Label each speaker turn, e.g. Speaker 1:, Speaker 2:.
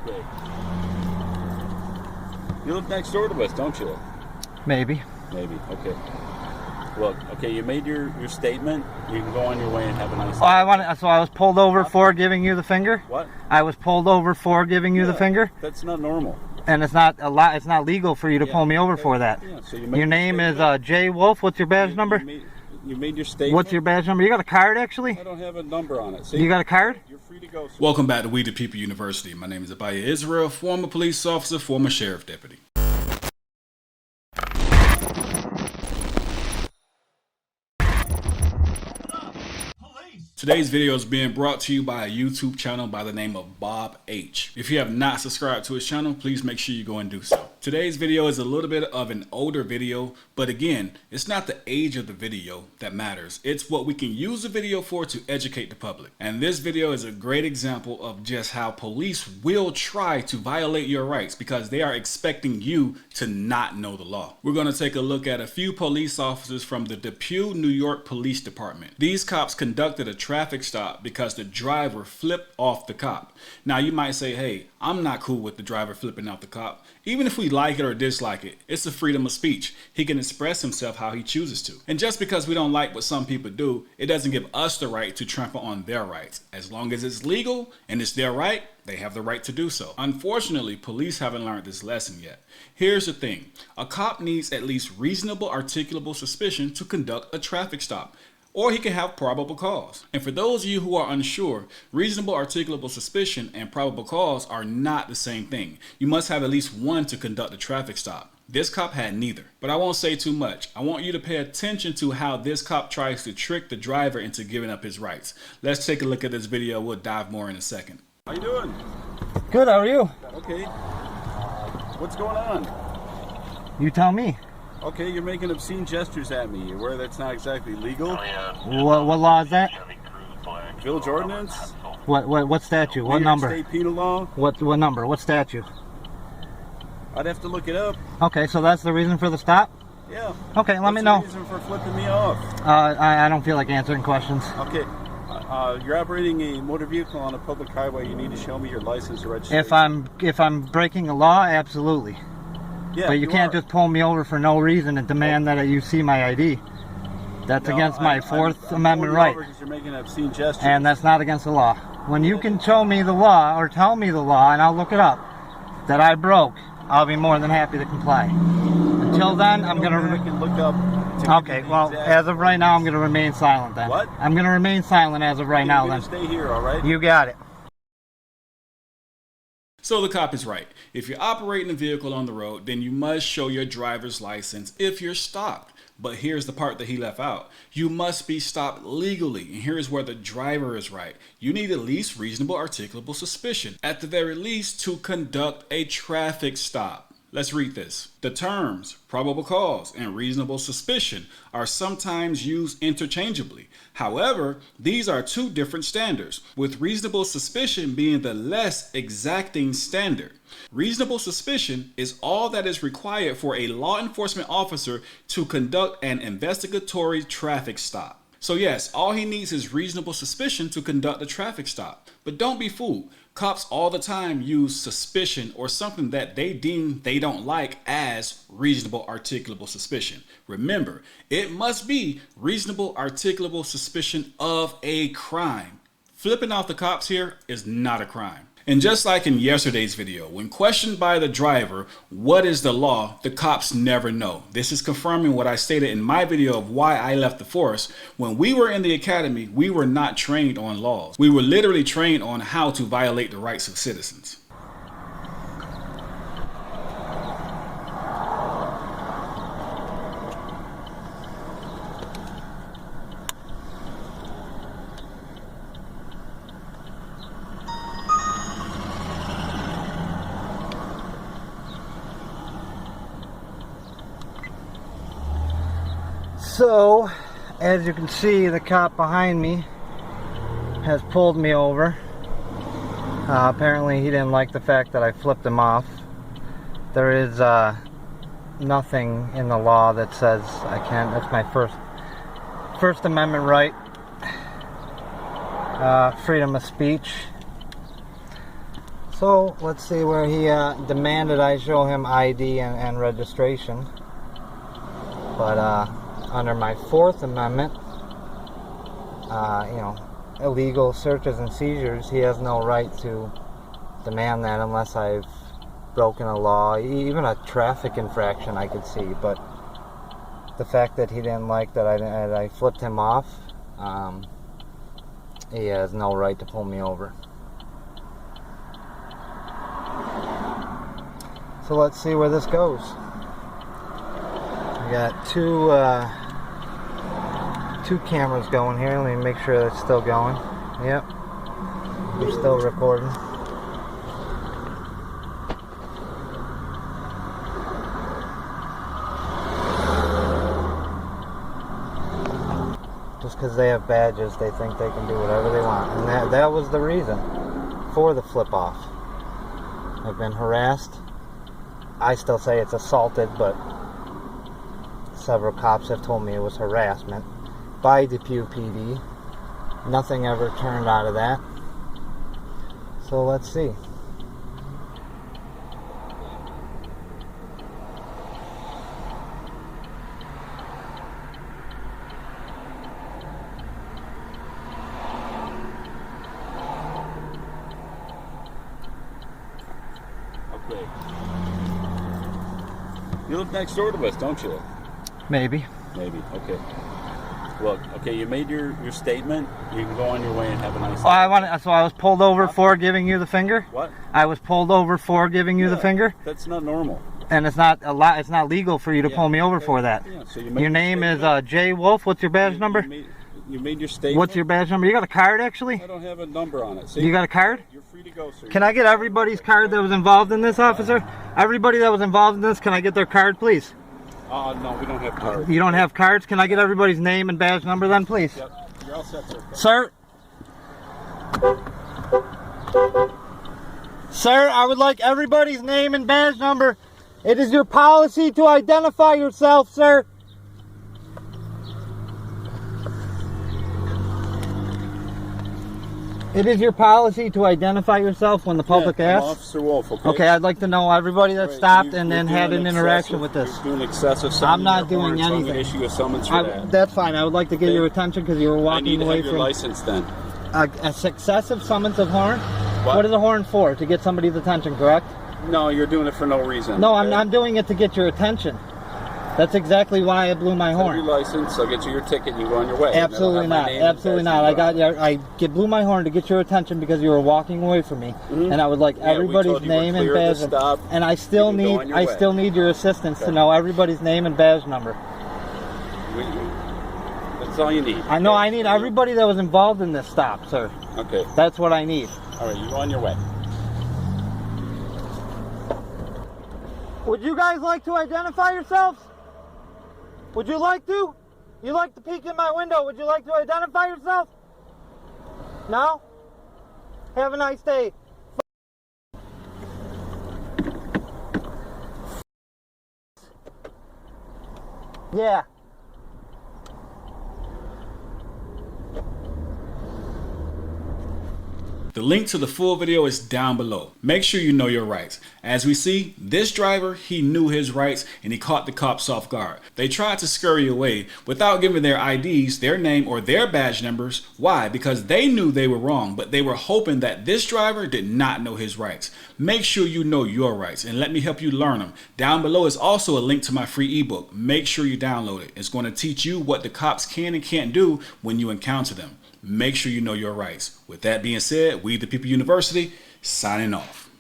Speaker 1: Okay. You live next door to us, don't you?
Speaker 2: Maybe.
Speaker 1: Maybe. Okay. Look, okay, you made your statement. You can go on your way and have a nice day.
Speaker 2: So I was pulled over for giving you the finger?
Speaker 1: What?
Speaker 2: I was pulled over for giving you the finger?
Speaker 1: That's not normal.
Speaker 2: And it's not it's not legal for you to pull me over for that.
Speaker 1: Yeah, so
Speaker 2: your name is Jay Wolf. What's your badge number?
Speaker 1: You made your statement.
Speaker 2: What's your badge number? You got a card, actually?
Speaker 1: I don't have a number on it. See?
Speaker 2: You got a card?
Speaker 1: You're free to go. Sir.
Speaker 3: Welcome back to We the People University. My name is Abaya Israel, former police officer, former sheriff deputy. Today's video is being brought to you by a YouTube channel by the name of Bob H. If you have not subscribed to his channel, please make sure you go and do so. Today's video is a little bit of an older video, but again, it's not the age of the video that matters. It's what we can use the video for to educate the public. And this video is a great example of just how police will try to violate your rights because they are expecting you to not know the law. We're going to take a look at a few police officers from the Depew, New York Police Department. These cops conducted a traffic stop because the driver flipped off the cop. Now you might say, hey, I'm not cool with the driver flipping off the cop. Even if we like it or dislike it, it's a freedom of speech. He can express himself how he chooses to. And just because we don't like what some people do, it doesn't give us the right to trample on their rights. As long as it's legal and it's their right, they have the right to do so. Unfortunately, police haven't learned this lesson yet. Here's the thing. A cop needs at least reasonable articulable suspicion to conduct a traffic stop, or he can have probable cause. And for those of you who are unsure, reasonable articulable suspicion and probable cause are not the same thing. You must have at least one to conduct a traffic stop. This cop had neither. But I won't say too much. I want you to pay attention to how this cop tries to trick the driver into giving up his rights. Let's take a look at this video. We'll dive more in a second.
Speaker 1: How you doing?
Speaker 2: Good, how are you?
Speaker 1: Okay. What's going on?
Speaker 2: You tell me.
Speaker 1: Okay, you're making obscene gestures at me. You're aware that's not exactly legal?
Speaker 2: What law is that?
Speaker 1: Village ordinance?
Speaker 2: What statute? What
Speaker 1: New York
Speaker 2: number?
Speaker 1: State penal law?
Speaker 2: What number? What statute?
Speaker 1: I'd have to look it up.
Speaker 2: Okay, so that's the reason for the stop?
Speaker 1: Yeah.
Speaker 2: Okay, let me know.
Speaker 1: What's the reason for flipping me off?
Speaker 2: I don't feel like answering questions.
Speaker 1: Okay. You're operating a motor vehicle on a public highway. You need to show me your license or registration.
Speaker 2: If I'm breaking a law, absolutely.
Speaker 1: Yeah,
Speaker 2: but you can't just pull me over for no reason and demand that you see my ID. That's against my Fourth Amendment right.
Speaker 1: You're making obscene gestures.
Speaker 2: And that's not against the law. When you can show me the law or tell me the law and I'll look it up that I broke, I'll be more than happy to comply. Until then, I'm going to
Speaker 1: look up.
Speaker 2: Okay, well, as of right now, I'm going to remain silent then.
Speaker 1: What?
Speaker 2: I'm going to remain silent as of right now then.
Speaker 1: Stay here, all right?
Speaker 2: You got it.
Speaker 3: So the cop is right. If you're operating a vehicle on the road, then you must show your driver's license if you're stopped. But here's the part that he left out. You must be stopped legally. And here's where the driver is right. You need at least reasonable articulable suspicion, at the very least, to conduct a traffic stop. Let's read this. The terms probable cause and reasonable suspicion are sometimes used interchangeably. However, these are two different standards, with reasonable suspicion being the less exacting standard. Reasonable suspicion is all that is required for a law enforcement officer to conduct an investigatory traffic stop. So yes, all he needs is reasonable suspicion to conduct a traffic stop. But don't be fooled. Cops all the time use suspicion or something that they deem they don't like as reasonable articulable suspicion. Remember, it must be reasonable articulable suspicion of a crime. Flipping off the cops here is not a crime. And just like in yesterday's video, when questioned by the driver, what is the law, the cops never know. This is confirming what I stated in my video of why I left the force. When we were in the academy, we were not trained on laws. We were literally trained on how to violate the rights of citizens.
Speaker 2: So, as you can see, the cop behind me has pulled me over. Apparently he didn't like the fact that I flipped him off. There is nothing in the law that says I can't. That's my First Amendment right. Freedom of speech. So let's see where he demanded I show him ID and registration. But under my Fourth Amendment, you know, illegal searches and seizures, he has no right to demand that unless I've broken a law, even a traffic infraction I could see. But the fact that he didn't like that I flipped him off, he has no right to pull me over. So let's see where this goes. We got two cameras going here. Let me make sure that's still going. Yep, we're still recording. Just because they have badges, they think they can do whatever they want, and that was the reason for the flip off. I've been harassed. I still say it's assaulted, but several cops have told me it was harassment by Depew PD. Nothing ever turned out of that. So let's see.
Speaker 1: Okay. You live next door to us, don't you?
Speaker 2: Maybe.
Speaker 1: Maybe. Okay. Well, okay, you made your statement. You can go on your way and have a nice
Speaker 2: Oh, so I was pulled over for giving you the finger?
Speaker 1: What?
Speaker 2: I was pulled over for giving you the finger?
Speaker 1: That's not normal.
Speaker 2: And it's not it's not legal for you to pull me over for that.
Speaker 1: Yeah, so you made
Speaker 2: your name is Jay Wolf. What's your badge number?
Speaker 1: You made your statement.
Speaker 2: What's your badge number? You got a card, actually?
Speaker 1: I don't have a number on it. See?
Speaker 2: You got a card?
Speaker 1: You're free to go, sir.
Speaker 2: Can I get everybody's card that was involved in this, officer? Everybody that was involved in this, can I get their card, please?
Speaker 1: No, we don't have cards.
Speaker 2: You don't have cards? Can I get everybody's name and badge number then, please?
Speaker 1: Yep. You're all set,
Speaker 2: Sir?
Speaker 1: sir.
Speaker 2: Sir, I would like everybody's name and badge number. It is your policy to identify yourself, sir. It is your policy to identify yourself when the public
Speaker 1: I'm
Speaker 2: asks?
Speaker 1: Officer Wolf, okay?
Speaker 2: Okay, I'd like to know everybody that stopped and then had an interaction with this.
Speaker 1: You're doing excessive summons.
Speaker 2: I'm not doing
Speaker 1: So I'm
Speaker 2: anything.
Speaker 1: going to issue a summons for that.
Speaker 2: That's fine. I would like to get your attention because you were walking away
Speaker 1: I need to have your license then.
Speaker 2: a successive summons of horn.
Speaker 1: What
Speaker 2: is a horn for? To get somebody's attention, correct?
Speaker 1: No, you're doing it for no reason.
Speaker 2: No,
Speaker 1: okay?
Speaker 2: I'm doing it to get your attention. That's exactly why I blew my horn.
Speaker 1: Your license, I'll get you your ticket and you go on your way.
Speaker 2: Absolutely not. Absolutely not. I blew my horn to get your attention because you were walking away from me, and I would like everybody's name and badge. And I still need your assistance to know everybody's name and badge number.
Speaker 1: That's all you need.
Speaker 2: I know. I need everybody that was involved in this stop, sir.
Speaker 1: Okay.
Speaker 2: That's what I need.
Speaker 1: All right, you go on your way.
Speaker 2: Would you guys like to identify yourselves? Would you like to? You like to peek in my window. Would you like to identify yourself? No? Have a nice day. Yeah.
Speaker 3: The link to the full video is down below. Make sure you know your rights. As we see, this driver, he knew his rights and he caught the cops off guard. They tried to scurry away without giving their IDs, their name, or their badge numbers. Why? Because they knew they were wrong, but they were hoping that this driver did not know his rights. Make sure you know your rights and let me help you learn them. Down below is also a link to my free ebook. Make sure you download it. It's going to teach you what the cops can and can't do when you encounter them. Make sure you know your rights. With that being said, We the People University, signing off.